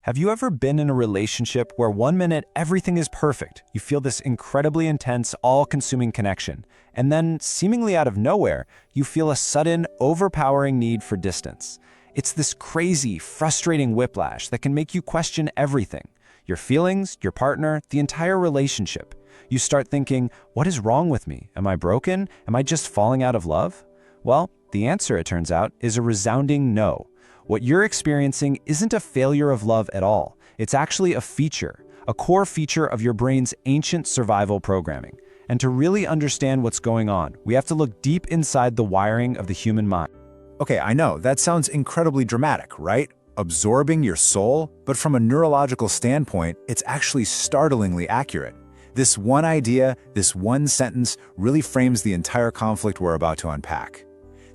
Have you ever been in a relationship where one minute everything is perfect, you feel this incredibly intense, all-consuming connection, and then, seemingly out of nowhere, you feel a sudden, overpowering need for distance? It's this crazy, frustrating whiplash that can make you question everything: your feelings, your partner, the entire relationship. You start thinking, what is wrong with me? Am I broken? Am I just falling out of love? Well, the answer, it turns out, is a resounding no. What you're experiencing isn't a failure of love at all. It's actually a feature, a core feature of your brain's ancient survival programming. And to really understand what's going on, we have to look deep inside the wiring of the human mind. Okay, I know, that sounds incredibly dramatic, right? Absorbing your soul, but from a neurological standpoint, it's actually startlingly accurate. This one idea, this one sentence, really frames the entire conflict we're about to unpack.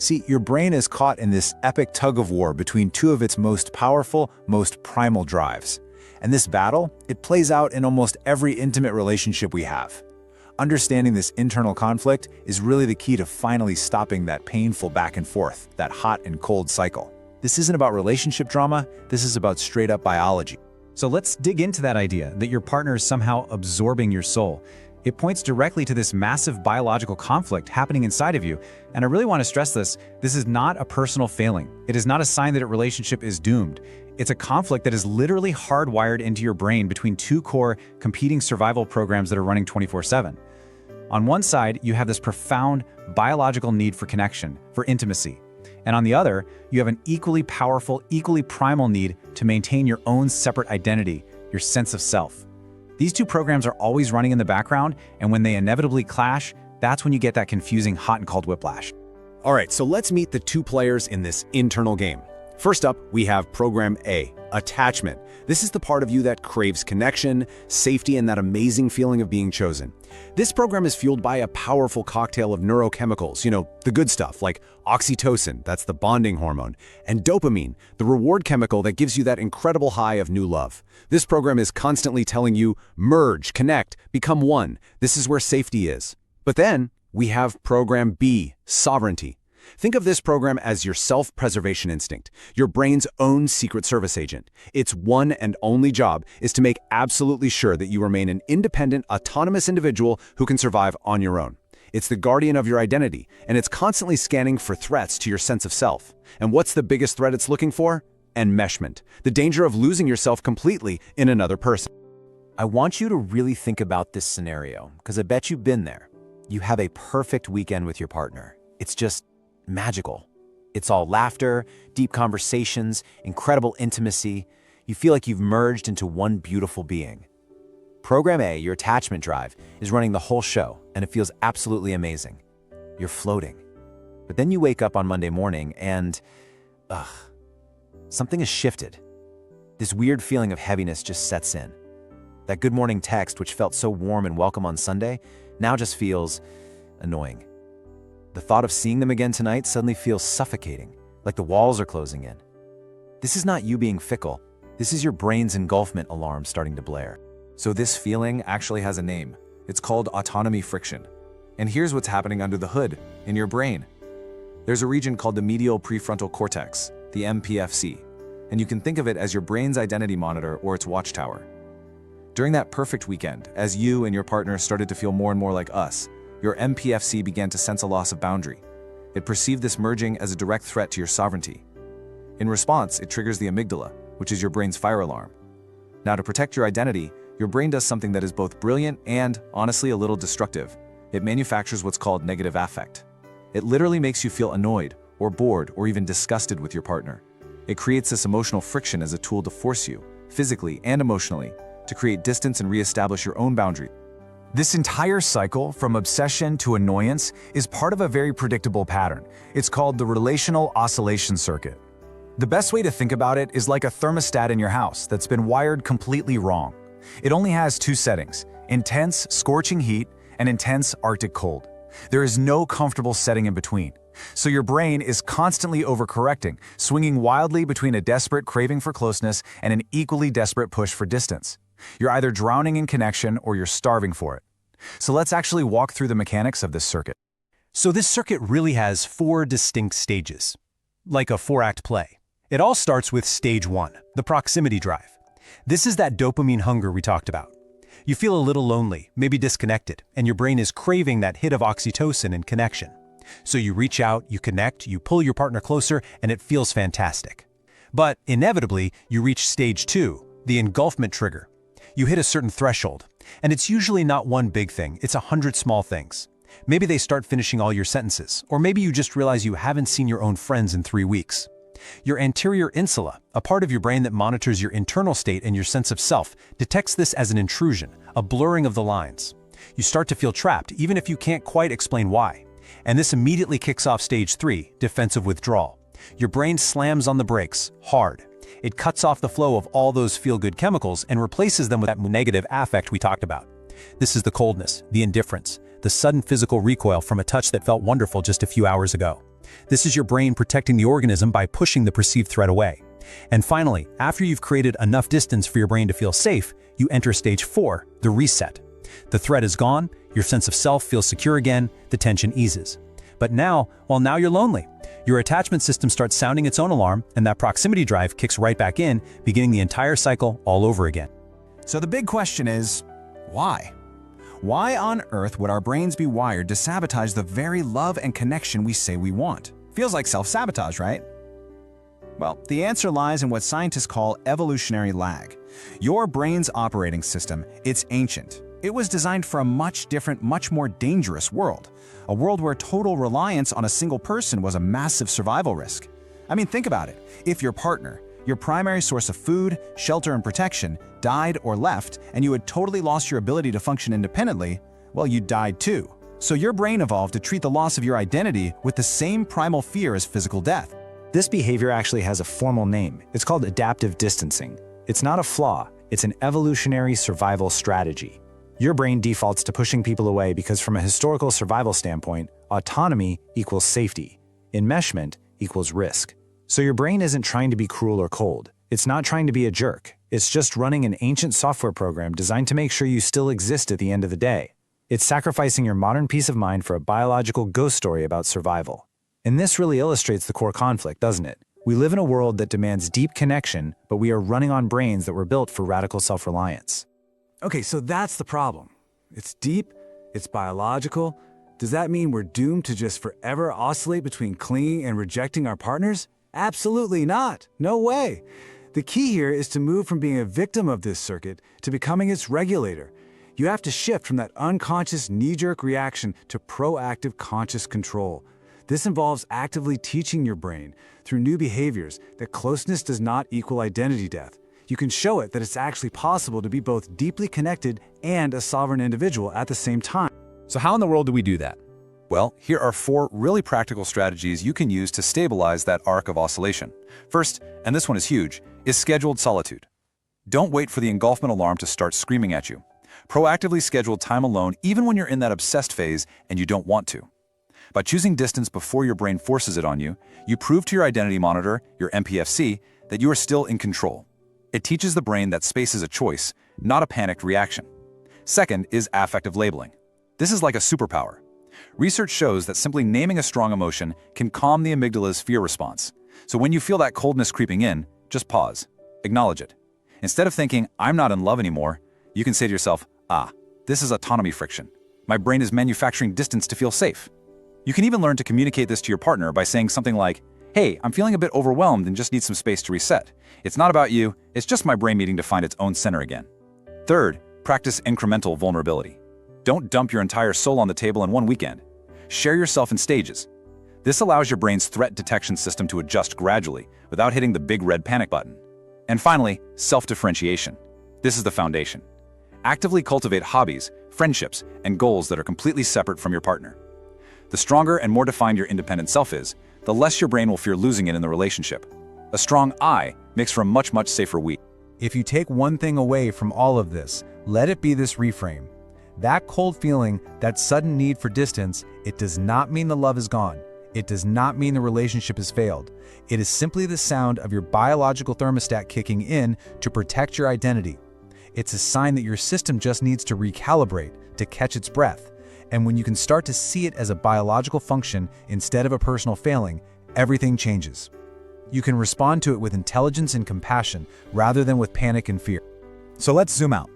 See, your brain is caught in this epic tug-of-war between two of its most powerful, most primal drives. And this battle, it plays out in almost every intimate relationship we have. Understanding this internal conflict is really the key to finally stopping that painful back and forth, that hot and cold cycle. This isn't about relationship drama, this is about straight-up biology. So let's dig into that idea that your partner is somehow absorbing your soul. It points directly to this massive biological conflict happening inside of you. And I really want to stress this is not a personal failing. It is not a sign that a relationship is doomed. It's a conflict that is literally hardwired into your brain between two core competing survival programs that are running 24/7. On one side, you have this profound biological need for connection, for intimacy. And on the other, you have an equally powerful, equally primal need to maintain your own separate identity, your sense of self. These two programs are always running in the background, and when they inevitably clash, that's when you get that confusing hot and cold whiplash. All right, so let's meet the two players in this internal game. First up, we have Program A, attachment. This is the part of you that craves connection, safety, and that amazing feeling of being chosen. This program is fueled by a powerful cocktail of neurochemicals, the good stuff, like oxytocin, that's the bonding hormone, and dopamine, the reward chemical that gives you that incredible high of new love. This program is constantly telling you, merge, connect, become one. This is where safety is. But then, we have Program B, sovereignty. Think of this program as your self-preservation instinct, your brain's own secret service agent. Its one and only job is to make absolutely sure that you remain an independent, autonomous individual who can survive on your own. It's the guardian of your identity, and it's constantly scanning for threats to your sense of self. And what's the biggest threat it's looking for? Enmeshment, the danger of losing yourself completely in another person. I want you to really think about this scenario, because I bet you've been there. You have a perfect weekend with your partner. It's just magical. It's all laughter, deep conversations, incredible intimacy. You feel like you've merged into one beautiful being. Program A, your attachment drive, is running the whole show, and it feels absolutely amazing. You're floating. But then you wake up on Monday morning and, something has shifted. This weird feeling of heaviness just sets in. That good morning text, which felt so warm and welcome on Sunday, now just feels annoying. The thought of seeing them again tonight suddenly feels suffocating, like the walls are closing in. This is not you being fickle. This is your brain's engulfment alarm starting to blare. So this feeling actually has a name. It's called autonomy friction. And here's what's happening under the hood, in your brain. There's a region called the medial prefrontal cortex, the mPFC, and you can think of it as your brain's identity monitor or its watchtower. During that perfect weekend, as you and your partner started to feel more and more like us, your mPFC began to sense a loss of boundary. It perceived this merging as a direct threat to your sovereignty. In response, it triggers the amygdala, which is your brain's fire alarm. Now, to protect your identity, your brain does something that is both brilliant and, honestly, a little destructive. It manufactures what's called negative affect. It literally makes you feel annoyed, or bored, or even disgusted with your partner. It creates this emotional friction as a tool to force you, physically and emotionally, to create distance and reestablish your own boundary. This entire cycle, from obsession to annoyance, is part of a very predictable pattern. It's called the Relational Oscillation Circuit. The best way to think about it is like a thermostat in your house that's been wired completely wrong. It only has two settings: intense, scorching heat and intense Arctic cold. There is no comfortable setting in between. So your brain is constantly overcorrecting, swinging wildly between a desperate craving for closeness and an equally desperate push for distance. You're either drowning in connection or you're starving for it. So let's actually walk through the mechanics of this circuit. So this circuit really has 4 distinct stages, like a 4-act play. It all starts with stage 1, the proximity drive. This is that dopamine hunger we talked about. You feel a little lonely, maybe disconnected, and your brain is craving that hit of oxytocin and connection. So you reach out, you connect, you pull your partner closer, and it feels fantastic. But inevitably, you reach stage 2, the engulfment trigger. You hit a certain threshold, and it's usually not one big thing, it's 100 small things. Maybe they start finishing all your sentences, or maybe you just realize you haven't seen your own friends in 3 weeks. Your anterior insula, a part of your brain that monitors your internal state and your sense of self, detects this as an intrusion, a blurring of the lines. You start to feel trapped, even if you can't quite explain why. And this immediately kicks off stage 3, defensive withdrawal. Your brain slams on the brakes, hard. It cuts off the flow of all those feel-good chemicals and replaces them with that negative affect we talked about. This is the coldness, the indifference, the sudden physical recoil from a touch that felt wonderful just a few hours ago. This is your brain protecting the organism by pushing the perceived threat away. And finally, after you've created enough distance for your brain to feel safe, you enter stage 4, the reset. The threat is gone, your sense of self feels secure again, the tension eases. But now you're lonely. Your attachment system starts sounding its own alarm, and that proximity drive kicks right back in, beginning the entire cycle all over again. So the big question is, why? Why on earth would our brains be wired to sabotage the very love and connection we say we want? Feels like self-sabotage, right? Well, the answer lies in what scientists call evolutionary lag. Your brain's operating system, it's ancient. It was designed for a much different, much more dangerous world. A world where total reliance on a single person was a massive survival risk. I mean, think about it. If your partner, your primary source of food, shelter, and protection, died or left, and you had totally lost your ability to function independently, well, you died too. So your brain evolved to treat the loss of your identity with the same primal fear as physical death. This behavior actually has a formal name. It's called adaptive distancing. It's not a flaw, it's an evolutionary survival strategy. Your brain defaults to pushing people away because from a historical survival standpoint, autonomy equals safety. Enmeshment equals risk. So your brain isn't trying to be cruel or cold. It's not trying to be a jerk. It's just running an ancient software program designed to make sure you still exist at the end of the day. It's sacrificing your modern peace of mind for a biological ghost story about survival. And this really illustrates the core conflict, doesn't it? We live in a world that demands deep connection, but we are running on brains that were built for radical self-reliance. Okay, so that's the problem. It's deep, it's biological. Does that mean we're doomed to just forever oscillate between clinging and rejecting our partners? Absolutely not. No way. The key here is to move from being a victim of this circuit to becoming its regulator. You have to shift from that unconscious knee-jerk reaction to proactive conscious control. This involves actively teaching your brain, through new behaviors, that closeness does not equal identity death. You can show it that it's actually possible to be both deeply connected and a sovereign individual at the same time. So how in the world do we do that? Well, here are 4 really practical strategies you can use to stabilize that arc of oscillation. First, and this one is huge, is scheduled solitude. Don't wait for the engulfment alarm to start screaming at you. Proactively schedule time alone even when you're in that obsessed phase and you don't want to. By choosing distance before your brain forces it on you, you prove to your identity monitor, your mPFC, that you are still in control. It teaches the brain that space is a choice, not a panicked reaction. Second is affective labeling. This is like a superpower. Research shows that simply naming a strong emotion can calm the amygdala's fear response. So when you feel that coldness creeping in, just pause. Acknowledge it. Instead of thinking, I'm not in love anymore, you can say to yourself, this is autonomy friction. My brain is manufacturing distance to feel safe. You can even learn to communicate this to your partner by saying something like, hey, I'm feeling a bit overwhelmed and just need some space to reset. It's not about you, it's just my brain needing to find its own center again. Third, practice incremental vulnerability. Don't dump your entire soul on the table in one weekend. Share yourself in stages. This allows your brain's threat detection system to adjust gradually without hitting the big red panic button. And finally, self-differentiation. This is the foundation. Actively cultivate hobbies, friendships, and goals that are completely separate from your partner. The stronger and more defined your independent self is, the less your brain will fear losing it in the relationship. A strong I makes for a much, much safer we. If you take one thing away from all of this, let it be this reframe. That cold feeling, that sudden need for distance, it does not mean the love is gone. It does not mean the relationship has failed. It is simply the sound of your biological thermostat kicking in to protect your identity. It's a sign that your system just needs to recalibrate, to catch its breath. And when you can start to see it as a biological function instead of a personal failing, everything changes. You can respond to it with intelligence and compassion rather than with panic and fear. So let's zoom out.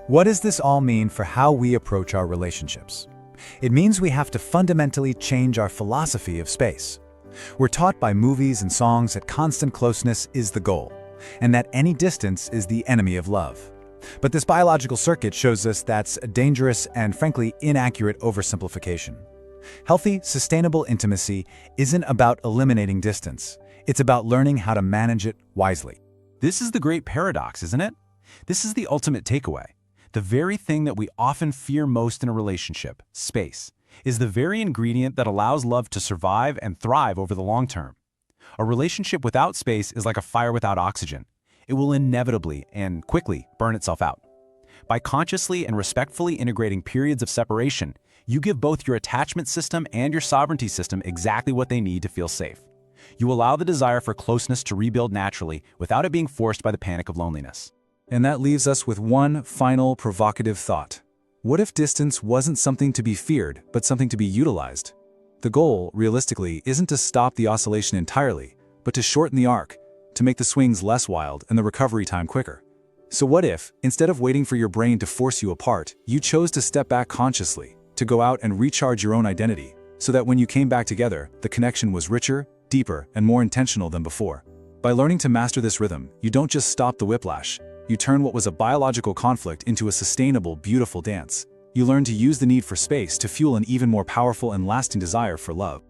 What does this all mean for how we approach our relationships? It means we have to fundamentally change our philosophy of space. We're taught by movies and songs that constant closeness is the goal, and that any distance is the enemy of love. But this biological circuit shows us that's a dangerous and frankly inaccurate oversimplification. Healthy, sustainable intimacy isn't about eliminating distance. It's about learning how to manage it wisely. This is the great paradox, isn't it? This is the ultimate takeaway. The very thing that we often fear most in a relationship, space, is the very ingredient that allows love to survive and thrive over the long term. A relationship without space is like a fire without oxygen. It will inevitably and quickly burn itself out. By consciously and respectfully integrating periods of separation, you give both your attachment system and your sovereignty system exactly what they need to feel safe. You allow the desire for closeness to rebuild naturally without it being forced by the panic of loneliness. And that leaves us with one final provocative thought. What if distance wasn't something to be feared, but something to be utilized? The goal, realistically, isn't to stop the oscillation entirely, but to shorten the arc, to make the swings less wild and the recovery time quicker. So what if, instead of waiting for your brain to force you apart, you chose to step back consciously, to go out and recharge your own identity, so that when you came back together, the connection was richer, deeper, and more intentional than before? By learning to master this rhythm, you don't just stop the whiplash. You turn what was a biological conflict into a sustainable, beautiful dance. You learn to use the need for space to fuel an even more powerful and lasting desire for love.